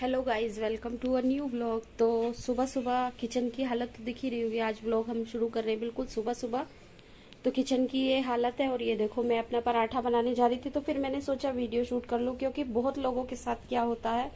Hello guys, welcome to a new vlog. तो सुबह सुबह किचन की हालत तो दिख ही रही होगी। आज व्लॉग हम शुरू कर रहे हैं बिल्कुल सुबह सुबह। तो किचन की ये हालत है। और ये देखो, मैं अपना पराठा बनाने जा रही थी, तो फिर मैंने सोचा वीडियो शूट कर लूं, क्योंकि बहुत लोगों के साथ क्या होता है,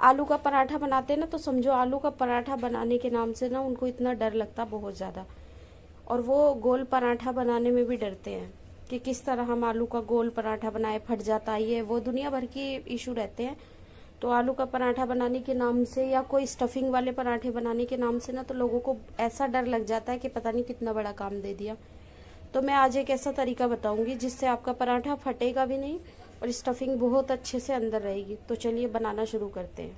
आलू का पराठा बनाते हैं ना, तो समझो आलू का पराठा बनाने के नाम से ना उनको इतना डर लगता बहुत ज़्यादा। और वो गोल पराठा बनाने में भी डरते हैं कि किस तरह हम आलू का गोल पराठा बनाए, फट जाता है, ये वो दुनिया भर की इशू रहते हैं। तो आलू का पराठा बनाने के नाम से या कोई स्टफिंग वाले पराठे बनाने के नाम से ना, तो लोगों को ऐसा डर लग जाता है कि पता नहीं कितना बड़ा काम दे दिया। तो मैं आज एक ऐसा तरीका बताऊंगी जिससे आपका पराठा फटेगा भी नहीं और स्टफिंग बहुत अच्छे से अंदर रहेगी। तो चलिए बनाना शुरू करते हैं।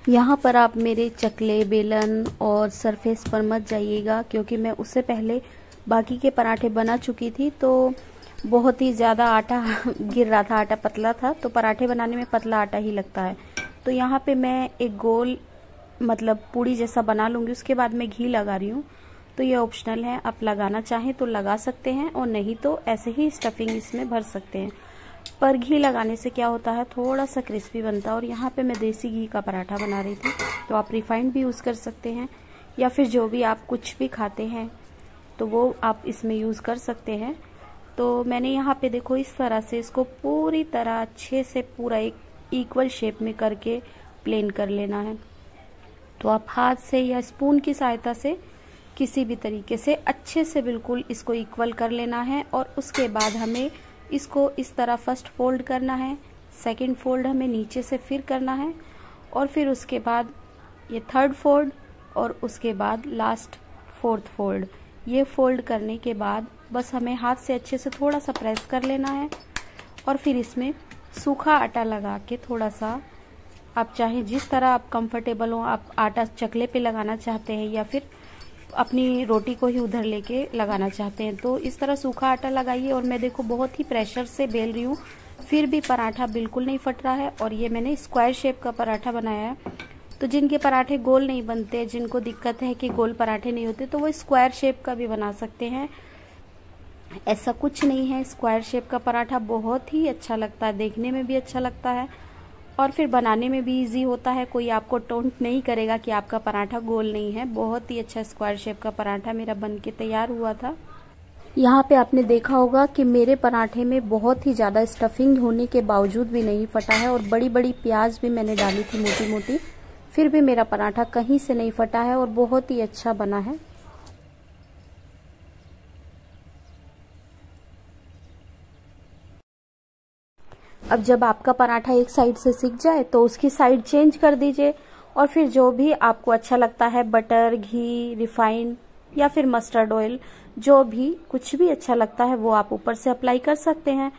यहाँ पर आप मेरे चकले, बेलन और सरफेस पर मत जाइएगा, क्योंकि मैं उससे पहले बाकी के पराठे बना चुकी थी, तो बहुत ही ज़्यादा आटा गिर रहा था, आटा पतला था, तो पराठे बनाने में पतला आटा ही लगता है। तो यहाँ पे मैं एक गोल मतलब पूड़ी जैसा बना लूँगी, उसके बाद मैं घी लगा रही हूँ। तो ये ऑप्शनल है, आप लगाना चाहें तो लगा सकते हैं और नहीं तो ऐसे ही स्टफिंग इसमें भर सकते हैं। पर घी लगाने से क्या होता है, थोड़ा सा क्रिस्पी बनता है। और यहाँ पे मैं देसी घी का पराठा बना रही थी, तो आप रिफाइंड भी यूज़ कर सकते हैं, या फिर जो भी आप कुछ भी खाते हैं तो वो आप इसमें यूज़ कर सकते हैं। तो मैंने यहाँ पे देखो इस तरह से इसको पूरी तरह अच्छे से पूरा एक इक्वल शेप में करके प्लेन कर लेना है। तो आप हाथ से या स्पून की सहायता से किसी भी तरीके से अच्छे से बिल्कुल इसको इक्वल कर लेना है। और उसके बाद हमें इसको इस तरह फर्स्ट फोल्ड करना है, सेकंड फोल्ड हमें नीचे से फिर करना है, और फिर उसके बाद ये थर्ड फोल्ड, और उसके बाद लास्ट फोर्थ फोल्ड। ये फोल्ड करने के बाद बस हमें हाथ से अच्छे से थोड़ा सा प्रेस कर लेना है, और फिर इसमें सूखा आटा लगा के थोड़ा सा, आप चाहे जिस तरह आप कंफर्टेबल हो, आप आटा चकले पे लगाना चाहते हैं या फिर अपनी रोटी को ही उधर लेके लगाना चाहते हैं, तो इस तरह सूखा आटा लगाइए। और मैं देखो बहुत ही प्रेशर से बेल रही हूँ, फिर भी पराठा बिल्कुल नहीं फट रहा है। और ये मैंने स्क्वायर शेप का पराठा बनाया है। तो जिनके पराठे गोल नहीं बनते, जिनको दिक्कत है कि गोल पराठे नहीं होते, तो वो स्क्वायर शेप का भी बना सकते हैं। ऐसा कुछ नहीं है, स्क्वायर शेप का पराठा बहुत ही अच्छा लगता है, देखने में भी अच्छा लगता है और फिर बनाने में भी इजी होता है। कोई आपको टोंट नहीं करेगा कि आपका पराठा गोल नहीं है। बहुत ही अच्छा स्क्वायर शेप का पराठा मेरा बन के तैयार हुआ था। यहाँ पे आपने देखा होगा कि मेरे पराठे में बहुत ही ज़्यादा स्टफिंग होने के बावजूद भी नहीं फटा है, और बड़ी बड़ी प्याज भी मैंने डाली थी मोटी मोटी, फिर भी मेरा पराठा कहीं से नहीं फटा है और बहुत ही अच्छा बना है। अब जब आपका पराठा एक साइड से सिक जाए तो उसकी साइड चेंज कर दीजिए, और फिर जो भी आपको अच्छा लगता है, बटर, घी, रिफाइंड या फिर मस्टर्ड ऑयल, जो भी कुछ भी अच्छा लगता है वो आप ऊपर से अप्लाई कर सकते हैं।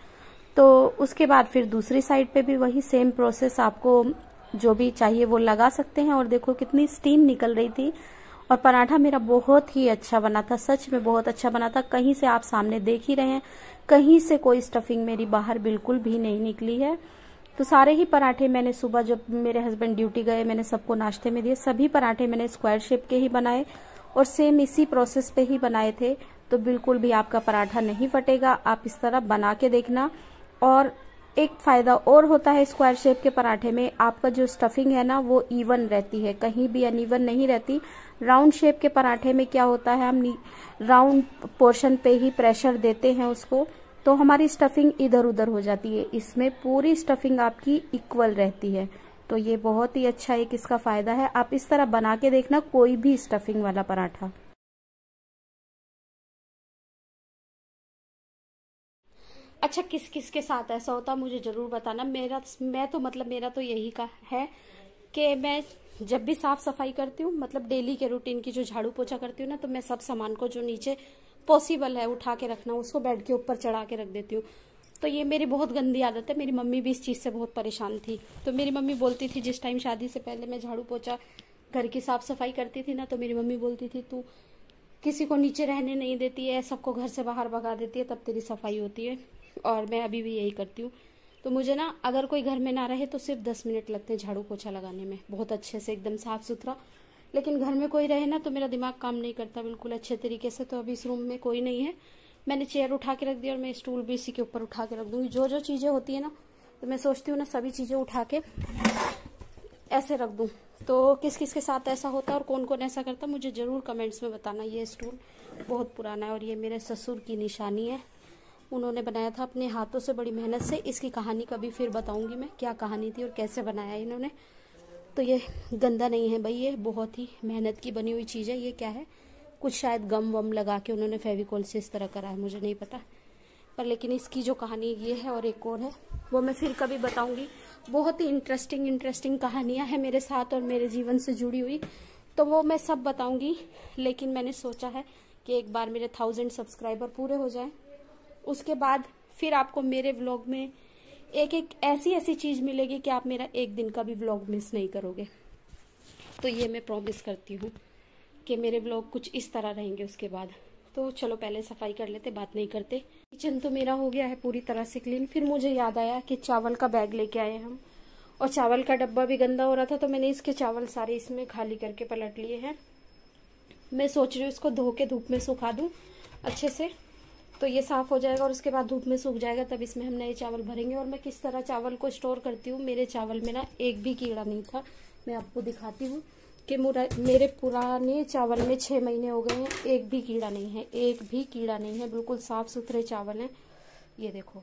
तो उसके बाद फिर दूसरी साइड पे भी वही सेम प्रोसेस, आपको जो भी चाहिए वो लगा सकते हैं। और देखो कितनी स्टीम निकल रही थी, और पराठा मेरा बहुत ही अच्छा बना था, सच में बहुत अच्छा बना था। कहीं से आप सामने देख ही रहे हैं, कहीं से कोई स्टफिंग मेरी बाहर बिल्कुल भी नहीं निकली है। तो सारे ही पराठे मैंने सुबह जब मेरे हस्बैंड ड्यूटी गए, मैंने सबको नाश्ते में दिए, सभी पराठे मैंने स्क्वायर शेप के ही बनाए और सेम इसी प्रोसेस पे ही बनाए थे। तो बिल्कुल भी आपका पराठा नहीं फटेगा, आप इस तरह बना के देखना। और एक फायदा और होता है स्क्वायर शेप के पराठे में, आपका जो स्टफिंग है ना वो इवन रहती है, कहीं भी अनइवन नहीं रहती। राउंड शेप के पराठे में क्या होता है, हम राउंड पोर्शन पे ही प्रेशर देते हैं उसको, तो हमारी स्टफिंग इधर उधर हो जाती है। इसमें पूरी स्टफिंग आपकी इक्वल रहती है। तो ये बहुत ही अच्छा एक इसका फायदा है। आप इस तरह बना के देखना कोई भी स्टफिंग वाला पराठा। अच्छा, किस किस के साथ ऐसा होता मुझे जरूर बताना। मेरा तो यही का है कि मैं जब भी साफ सफाई करती हूँ, मतलब डेली के रूटीन की जो झाड़ू पोछा करती हूँ ना, तो मैं सब सामान को जो नीचे पॉसिबल है उठा के रखना, उसको बेड के ऊपर चढ़ा के रख देती हूँ। तो ये मेरी बहुत गंदी आदत है। मेरी मम्मी भी इस चीज से बहुत परेशान थी। तो मेरी मम्मी बोलती थी, जिस टाइम शादी से पहले मैं झाड़ू पोछा घर की साफ सफाई करती थी ना, तो मेरी मम्मी बोलती थी तू किसी को नीचे रहने नहीं देती है, सबको घर से बाहर भगा देती है, तब तेरी सफाई होती है। और मैं अभी भी यही करती हूँ। तो मुझे ना अगर कोई घर में ना रहे तो सिर्फ 10 मिनट लगते हैं झाड़ू पोछा लगाने में, बहुत अच्छे से एकदम साफ सुथरा। लेकिन घर में कोई रहे ना तो मेरा दिमाग काम नहीं करता बिल्कुल अच्छे तरीके से। तो अभी इस रूम में कोई नहीं है, मैंने चेयर उठा के रख दी और मैं स्टूल भी इसी के ऊपर उठा के रख दूंगी। जो जो चीजें होती है ना तो मैं सोचती हूँ ना सभी चीजें उठा के ऐसे रख दूं। तो किस किस के साथ ऐसा होता है और कौन कौन ऐसा करता है मुझे जरूर कमेंट्स में बताना। ये स्टूल बहुत पुराना है और ये मेरे ससुर की निशानी है, उन्होंने बनाया था अपने हाथों से बड़ी मेहनत से। इसकी कहानी कभी फिर बताऊंगी मैं, क्या कहानी थी और कैसे बनाया इन्होंने। तो ये गंदा नहीं है भाई, ये बहुत ही मेहनत की बनी हुई चीज़ है। ये क्या है, कुछ शायद गम वम लगा के उन्होंने फेविकॉल से इस तरह करा है, मुझे नहीं पता। पर लेकिन इसकी जो कहानी ये है और एक और है वो मैं फिर कभी बताऊंगी। बहुत ही इंटरेस्टिंग कहानियां हैं मेरे साथ और मेरे जीवन से जुड़ी हुई, तो वो मैं सब बताऊंगी। लेकिन मैंने सोचा है कि एक बार मेरे 1000 सब्सक्राइबर पूरे हो जाएं, उसके बाद फिर आपको मेरे व्लॉग में एक एक ऐसी चीज मिलेगी कि आप मेरा एक दिन का भी व्लॉग मिस नहीं करोगे। तो ये मैं प्रॉमिस करती हूँ कि मेरे व्लॉग कुछ इस तरह रहेंगे उसके बाद। तो चलो पहले सफाई कर लेते, बात नहीं करते। किचन तो मेरा हो गया है पूरी तरह से क्लीन। फिर मुझे याद आया कि चावल का बैग लेके आए हम, और चावल का डब्बा भी गंदा हो रहा था, तो मैंने इसके चावल सारे इसमें खाली करके पलट लिए हैं। मैं सोच रही हूँ इसको धो के धूप में सुखा दूं अच्छे से, तो ये साफ हो जाएगा और उसके बाद धूप में सूख जाएगा, तब इसमें हम नए चावल भरेंगे। और मैं किस तरह चावल को स्टोर करती हूँ, मेरे चावल में ना एक भी कीड़ा नहीं था। मैं आपको दिखाती हूँ कि मेरे पुराने चावल में 6 महीने हो गए हैं, एक भी कीड़ा नहीं है, एक भी कीड़ा नहीं है, बिल्कुल साफ सुथरे चावल हैं। ये देखो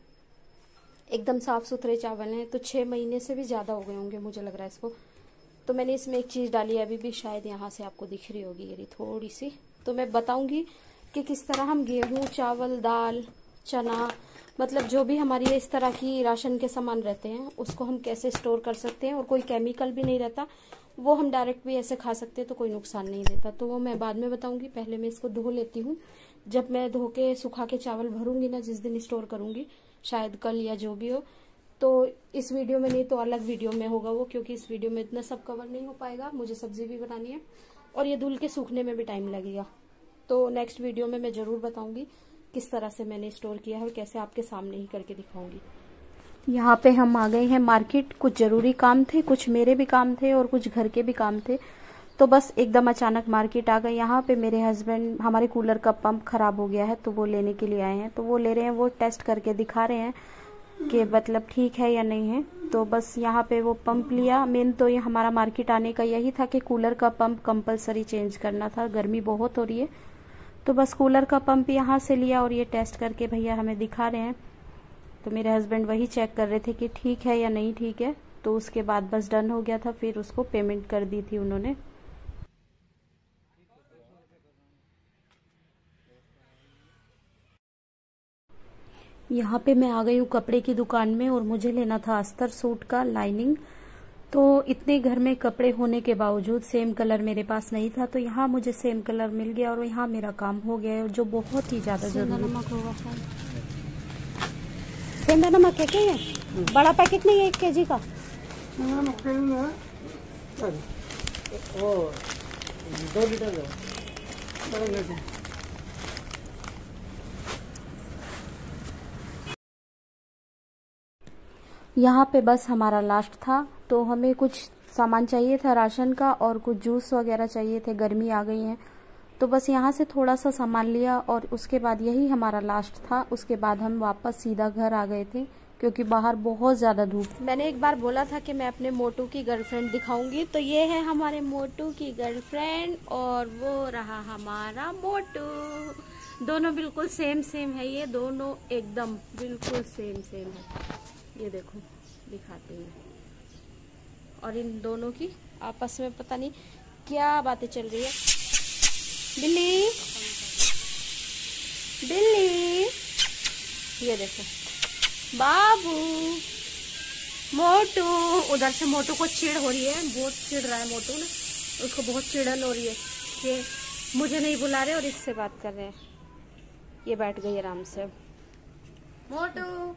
एकदम साफ सुथरे चावल हैं। तो 6 महीने से भी ज्यादा हो गए होंगे मुझे लग रहा है इसको। तो मैंने इसमें एक चीज डाली है, अभी भी शायद यहाँ से आपको दिख रही होगी ये थोड़ी सी। तो मैं बताऊंगी कि किस तरह हम गेहूं, चावल, दाल, चना, मतलब जो भी हमारी इस तरह की राशन के सामान रहते हैं उसको हम कैसे स्टोर कर सकते हैं, और कोई केमिकल भी नहीं रहता, वो हम डायरेक्ट भी ऐसे खा सकते हैं तो कोई नुकसान नहीं देता। तो वो मैं बाद में बताऊंगी, पहले मैं इसको धो लेती हूँ। जब मैं धो के सुखा के चावल भरूंगी ना, जिस दिन स्टोर करूंगी, शायद कल या जो भी हो, तो इस वीडियो में नहीं तो अलग वीडियो में होगा वो, क्योंकि इस वीडियो में इतना सब कवर नहीं हो पाएगा, मुझे सब्जी भी बनानी है और ये धुल के सूखने में भी टाइम लगेगा। तो नेक्स्ट वीडियो में मैं जरूर बताऊंगी किस तरह से मैंने स्टोर किया है और कैसे आपके सामने ही करके दिखाऊंगी। यहाँ पे हम आ गए हैं मार्केट, कुछ जरूरी काम थे, कुछ मेरे भी काम थे और कुछ घर के भी काम थे। तो बस एकदम अचानक मार्केट आ गए। यहाँ पे मेरे हस्बैंड, हमारे कूलर का पंप खराब हो गया है तो वो लेने के लिए आए हैं। तो वो ले रहे हैं, वो टेस्ट करके दिखा रहे हैं कि मतलब ठीक है या नहीं है। तो बस यहाँ पे वो पंप लिया। मेन तो ये हमारा मार्केट आने का यही था कि कूलर का पंप कंपलसरी चेंज करना था, गर्मी बहुत हो रही है। तो बस कूलर का पंप यहाँ से लिया और ये टेस्ट करके भैया हमें दिखा रहे हैं। तो मेरे हस्बैंड वही चेक कर रहे थे कि ठीक है या नहीं ठीक है। तो उसके बाद बस डन हो गया था, फिर उसको पेमेंट कर दी थी उन्होंने। यहाँ पे मैं आ गई हूँ कपड़े की दुकान में और मुझे लेना था अस्तर सूट का लाइनिंग। तो इतने घर में कपड़े होने के बावजूद सेम कलर मेरे पास नहीं था, तो यहाँ मुझे सेम कलर मिल गया और यहाँ मेरा काम हो गया है, जो बहुत ही ज्यादा जरूरी। नमक होगा सेंधा नमक है क्या ये? बड़ा पैकेट नहीं है 1 kg का? वो 2 लीटर यहाँ पे बस हमारा लास्ट था, तो हमें कुछ सामान चाहिए था राशन का और कुछ जूस वगैरह चाहिए थे, गर्मी आ गई है। तो बस यहाँ से थोड़ा सा सामान लिया और उसके बाद यही हमारा लास्ट था। उसके बाद हम वापस सीधा घर आ गए थे क्योंकि बाहर बहुत ज्यादा धूप। मैंने एक बार बोला था कि मैं अपने मोटू की गर्लफ्रेंड दिखाऊंगी, तो ये है हमारे मोटू की गर्लफ्रेंड और वो रहा हमारा मोटू। दोनों बिल्कुल सेम है, ये दोनों एकदम बिल्कुल सेम है। ये देखो दिखाते हैं। और इन दोनों की आपस में पता नहीं क्या बातें चल रही है। बिल्ली बिल्ली, ये देखो बाबू मोटू। उधर से मोटू को चिढ़ हो रही है, बहुत चिढ़ रहा है मोटू ना, उसको बहुत चिढ़न हो रही है कि मुझे नहीं बुला रहे और इससे बात कर रहे हैं। ये बैठ गई आराम से। मोटू,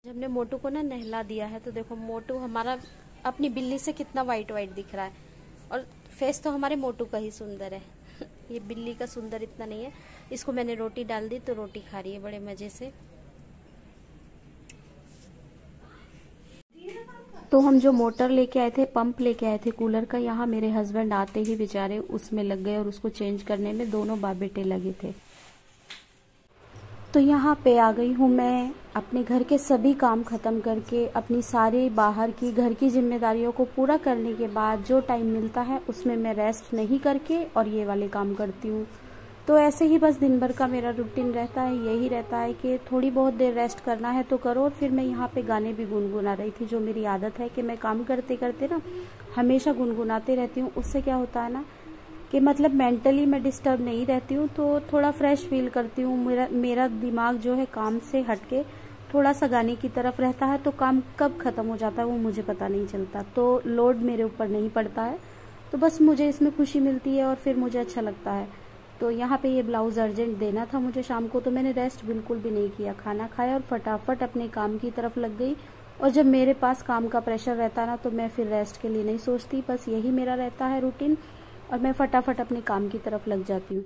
हमने मोटू को ना नहला दिया है, तो देखो मोटू हमारा अपनी बिल्ली से कितना वाइट दिख रहा है, और फेस तो हमारे मोटू का ही सुंदर है। ये बिल्ली का सुंदर इतना नहीं है। इसको मैंने रोटी डाल दी तो रोटी खा रही है बड़े मजे से। तो हम जो मोटर लेके आए थे, पंप लेके आए थे कूलर का, यहाँ मेरे हस्बैंड आते ही बेचारे उसमें लग गए और उसको चेंज करने में दोनों बाप बेटे लगे थे। तो यहाँ पे आ गई हूँ मैं अपने घर के सभी काम ख़त्म करके, अपनी सारी बाहर की घर की जिम्मेदारियों को पूरा करने के बाद जो टाइम मिलता है उसमें मैं रेस्ट नहीं करके और ये वाले काम करती हूँ। तो ऐसे ही बस दिन भर का मेरा रूटीन रहता है, यही रहता है कि थोड़ी बहुत देर रेस्ट करना है तो करो। और फिर मैं यहाँ पे गाने भी गुनगुना रही थी, जो मेरी आदत है कि मैं काम करते करते ना हमेशा गुनगुनाते रहती हूँ। उससे क्या होता है ना कि मतलब मेंटली मैं डिस्टर्ब नहीं रहती हूँ, तो थोड़ा फ्रेश फील करती हूँ। मेरा दिमाग जो है काम से हटके थोड़ा सा गाने की तरफ रहता है, तो काम कब ख़त्म हो जाता है वो मुझे पता नहीं चलता, तो लोड मेरे ऊपर नहीं पड़ता है। तो बस मुझे इसमें खुशी मिलती है और फिर मुझे अच्छा लगता है। तो यहाँ पे ये ब्लाउज़ अर्जेंट देना था मुझे शाम को, तो मैंने रेस्ट बिल्कुल भी नहीं किया, खाना खाया और फटाफट अपने काम की तरफ लग गई। और जब मेरे पास काम का प्रेशर रहता है ना, तो मैं फिर रेस्ट के लिए नहीं सोचती, बस यही मेरा रहता है रूटीन, और मैं फटाफट अपने काम की तरफ लग जाती हूँ।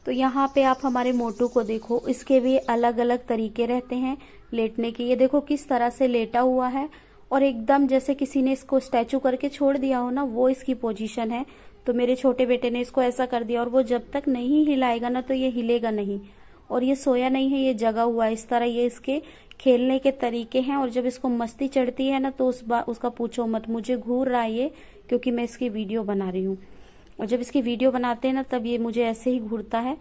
तो यहाँ पे आप हमारे मोटू को देखो, इसके भी अलग अलग तरीके रहते हैं लेटने के। ये देखो किस तरह से लेटा हुआ है, और एकदम जैसे किसी ने इसको स्टैचू करके छोड़ दिया हो ना, वो इसकी पोजीशन है। तो मेरे छोटे बेटे ने इसको ऐसा कर दिया, और वो जब तक नहीं हिलाएगा ना तो ये हिलेगा नहीं। और ये सोया नहीं है, ये जगा हुआ है। इस तरह ये इसके खेलने के तरीके हैं। और जब इसको मस्ती चढ़ती है ना, तो उसका पूछो मत, मुझे घूर रहा है ये, क्योंकि मैं इसकी वीडियो बना रही हूँ। और जब इसकी वीडियो बनाते हैं ना, तब ये मुझे ऐसे ही घूरता है।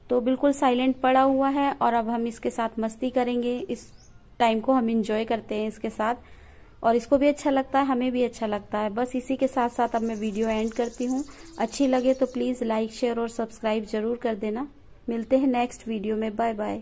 तो बिल्कुल साइलेंट पड़ा हुआ है, और अब हम इसके साथ मस्ती करेंगे। इस टाइम को हम इंजॉय करते हैं इसके साथ, और इसको भी अच्छा लगता है, हमें भी अच्छा लगता है। बस इसी के साथ साथ अब मैं वीडियो एंड करती हूँ। अच्छी लगे तो प्लीज़ लाइक, शेयर और सब्सक्राइब जरूर कर देना। मिलते हैं नेक्स्ट वीडियो में। Bye bye.